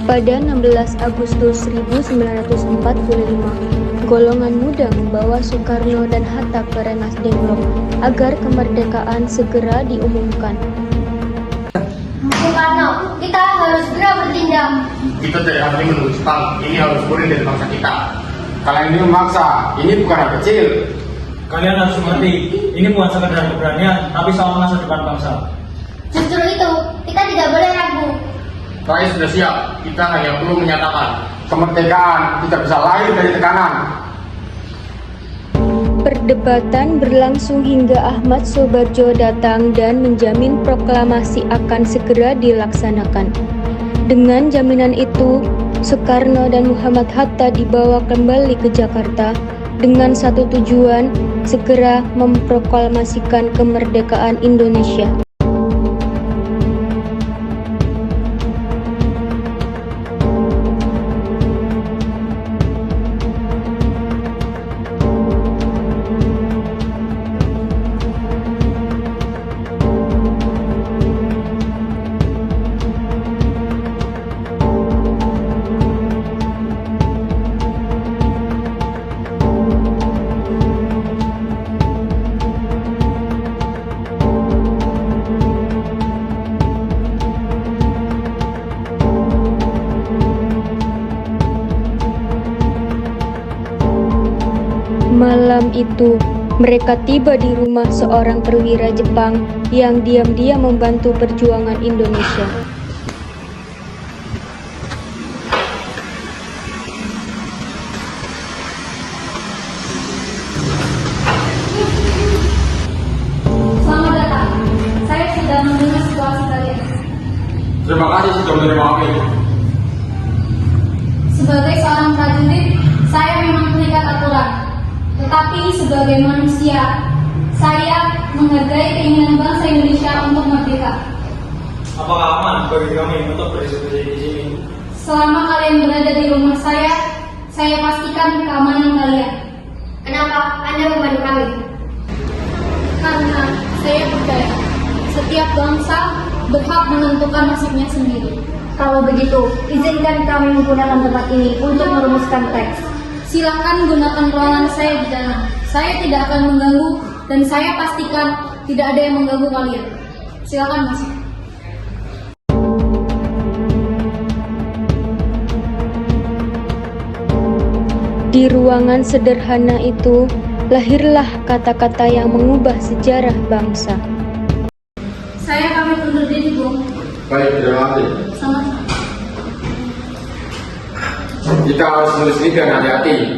Pada 16 Agustus 1945, golongan muda membawa Soekarno dan Hatta ke Rengas Dengklok agar kemerdekaan segera diumumkan. Soekarno, kita harus segera bertindak. Kita tidak boleh menunggu Jepang, ini harus boleh dari bangsa kita. Kalian ini memaksa, ini bukan hal kecil. Kalian harus mengerti, ini bukan sekedar keberanian, tapi soal masa depan bangsa. Justru itu, kita tidak boleh ragu. Rakyat sudah siap, kita hanya perlu menyatakan kemerdekaan tidak bisa lahir dari tekanan. Perdebatan berlangsung hingga Ahmad Soebardjo datang dan menjamin proklamasi akan segera dilaksanakan. Dengan jaminan itu, Soekarno dan Muhammad Hatta dibawa kembali ke Jakarta dengan satu tujuan, segera memproklamasikan kemerdekaan Indonesia. Malam itu, mereka tiba di rumah seorang perwira Jepang yang diam-diam membantu perjuangan Indonesia. Selamat datang. Saya sudah mendengar situasi kalian. Terima kasih sudah menerima kami. Sebagai seorang prajurit, saya memang terikat aturan. Tetapi sebagai manusia, saya menghargai keinginan bangsa Indonesia untuk merdeka. Apakah aman bagi kami untuk berdiskusi di sini? Selama kalian berada di rumah saya pastikan keamanan kalian. Kenapa Anda membantu kami? Karena saya percaya setiap bangsa berhak menentukan nasibnya sendiri. Kalau begitu, izinkan kami menggunakan tempat ini untuk merumuskan teks. Silakan gunakan ruangan saya di dalam. Saya tidak akan mengganggu dan saya pastikan tidak ada yang mengganggu kalian. Silakan masuk. Di ruangan sederhana itu, lahirlah kata-kata yang mengubah sejarah bangsa. Saya pamit undur diri, Bung. Baik, terima kasih. Sama-sama. Kita harus menulis dan hati-hati.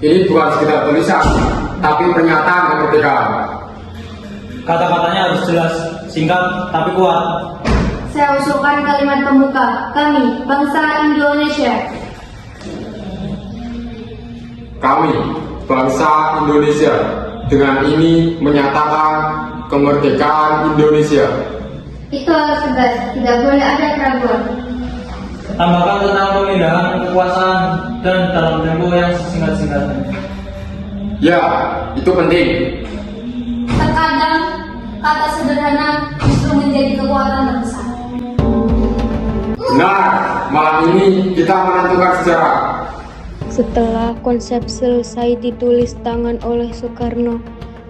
Ini bukan sekedar tulisan, tapi pernyataan kemerdekaan. Kata-katanya harus jelas, singkat, tapi kuat. Saya usulkan kalimat pembuka. Kami, bangsa Indonesia. Kami, bangsa Indonesia, dengan ini menyatakan kemerdekaan Indonesia. Itu harus tegas, tidak boleh ada keraguan. Tambahkan tentang pemindahan kekuasaan dan dalam tempo yang sesingkat-singkatnya. Ya, itu penting. Terkadang kata sederhana justru menjadi kekuatan terbesar. Benar, malam ini kita menentukan sejarah. Setelah konsep selesai ditulis tangan oleh Soekarno,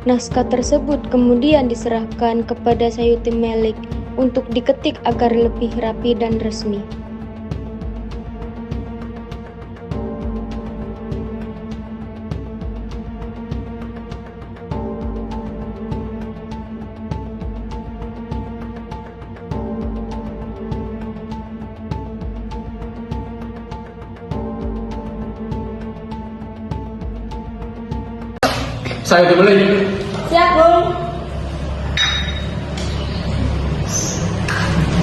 naskah tersebut kemudian diserahkan kepada Sayuti Melik untuk diketik agar lebih rapi dan resmi. Saya dibeli. Siap, Bung.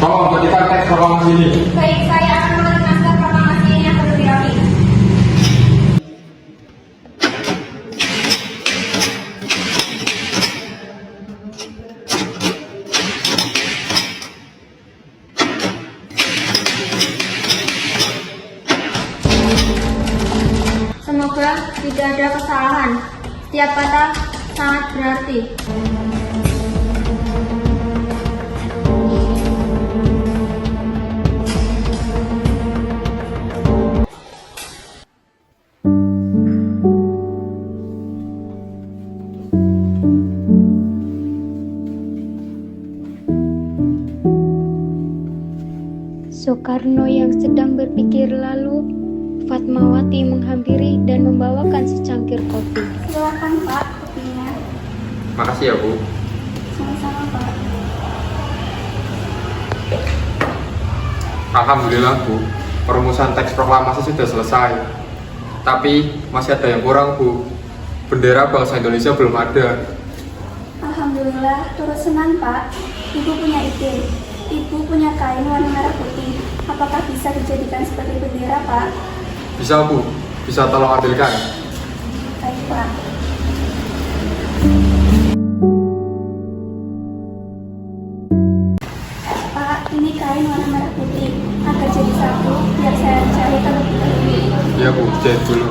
Tolong berikan teks proklamasi ini. Baik, saya akan menulis naskah proklamasi ini yang terlebih rapi. Semoga tidak ada kesalahan. Setiap kata sangat berarti. Soekarno yang sedang berpikir lalu, Fatmawati menghampiri dan membawakan secangkir kopi. Silakan Pak, kopinya. Makasih ya, Bu. Sama-sama Pak. Alhamdulillah, Bu. Perumusan teks proklamasi sudah selesai. Tapi masih ada yang kurang, Bu. Bendera bangsa Indonesia belum ada. Alhamdulillah, turut senang Pak. Ibu punya ide. Ibu punya kain warna merah putih. Apakah bisa dijadikan sebagai bendera Pak? Bisa, Bu. Bisa tolong ambilkan. Baik Pak. Pak, ini kain warna merah putih. Agar jadi satu, biar saya cari terlebih dahulu. Iya, Bu. Jahit dulu.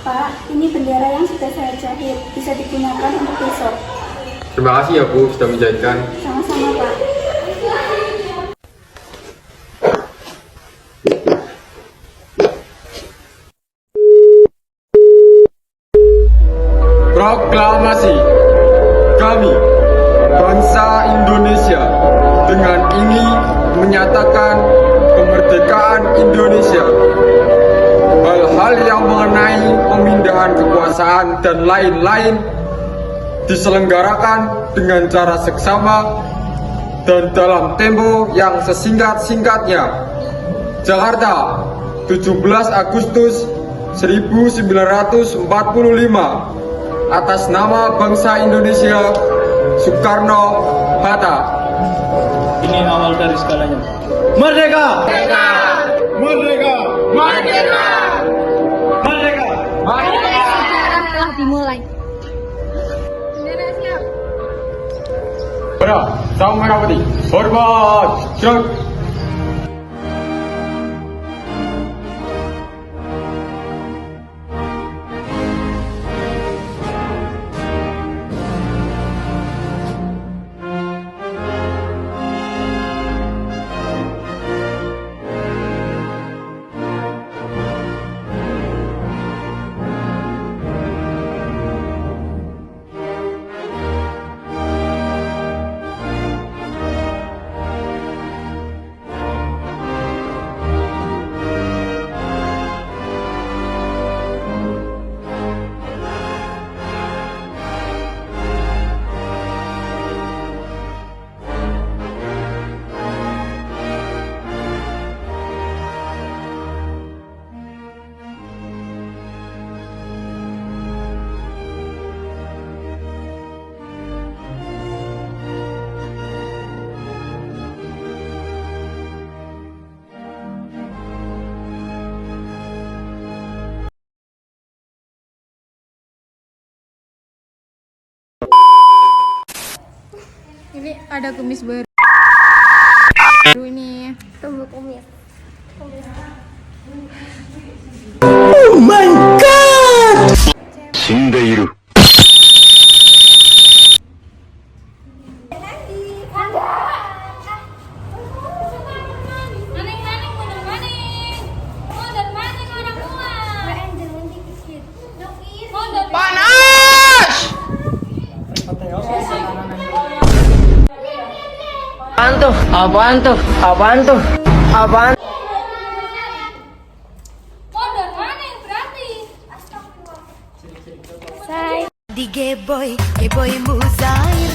Pak, ini bendera yang sudah saya jahit. Bisa digunakan untuk besok. Terima kasih ya, Bu, sudah menjahitkan. Sama-sama Pak. Proklamasi. Kami, bangsa Indonesia, dengan ini menyatakan kemerdekaan Indonesia. Hal-hal yang mengenai pemindahan kekuasaan dan lain-lain diselenggarakan dengan cara seksama dan dalam tempo yang sesingkat-singkatnya. Jakarta, 17 Agustus 1945. Atas nama bangsa Indonesia, Soekarno-Hatta. Ini awal dari segalanya. Merdeka! Merdeka! Merdeka! Merdeka! Merdeka! Sejarah telah dimulai. Pada Sang Merah Putih, hormat, syak. Ini ada kumis baru ini. Tunggu kumis. Oh my god! 死んでいる。Apaan tuh? Apaan tuh? Apaan? Modal mana yang berarti? Di Geboy Muzair.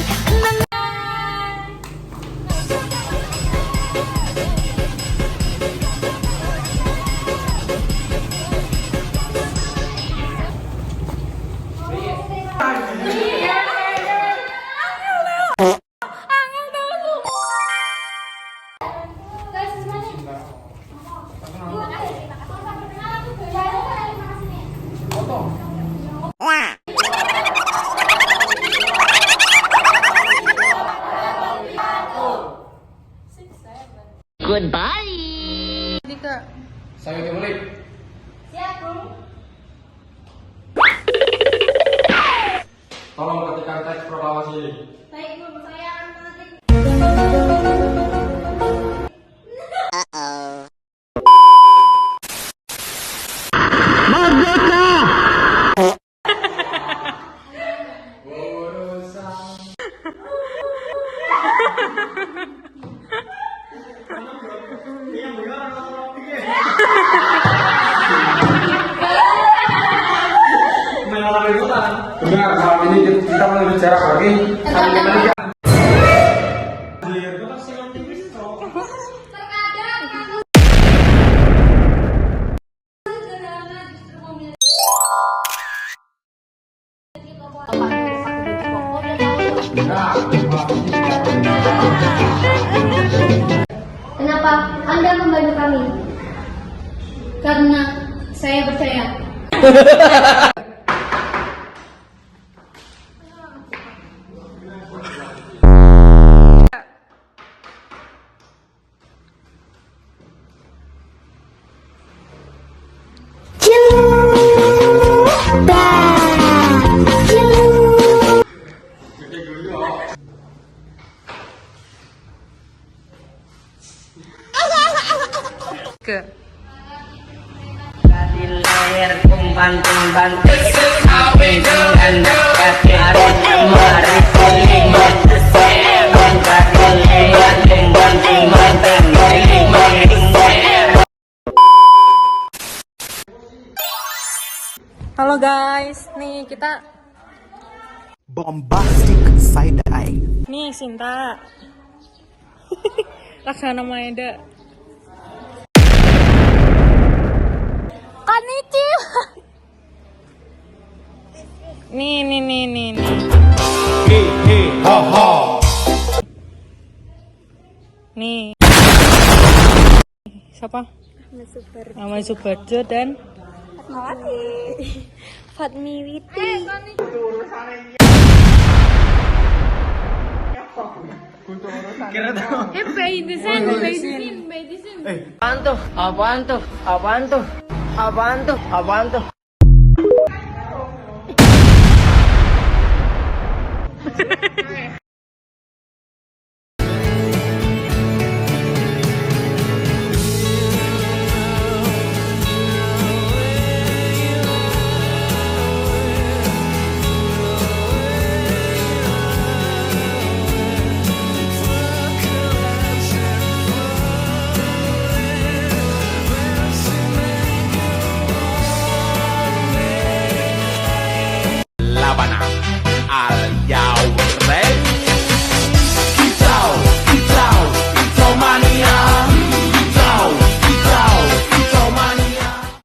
Goodbye. Saya kembali. Siap, Bung. Tolong ketikkan teks proklamasi ini. Baik, Bung. Saya akan mengetik. Benar, malam ini kita mau bicara lagi. Kenapa Anda membantu kami? Karena saya percaya. Di layar kumbang-kumbang dengan kaki arit mari kuliman Halo guys, nih kita Bombastic side eye. nih Sinta. Laksana Maeda. Konnichiwa. Nih. Nih. Siapa? Ahmad Subarjo dan Fatmi Witi. Apaan tuh?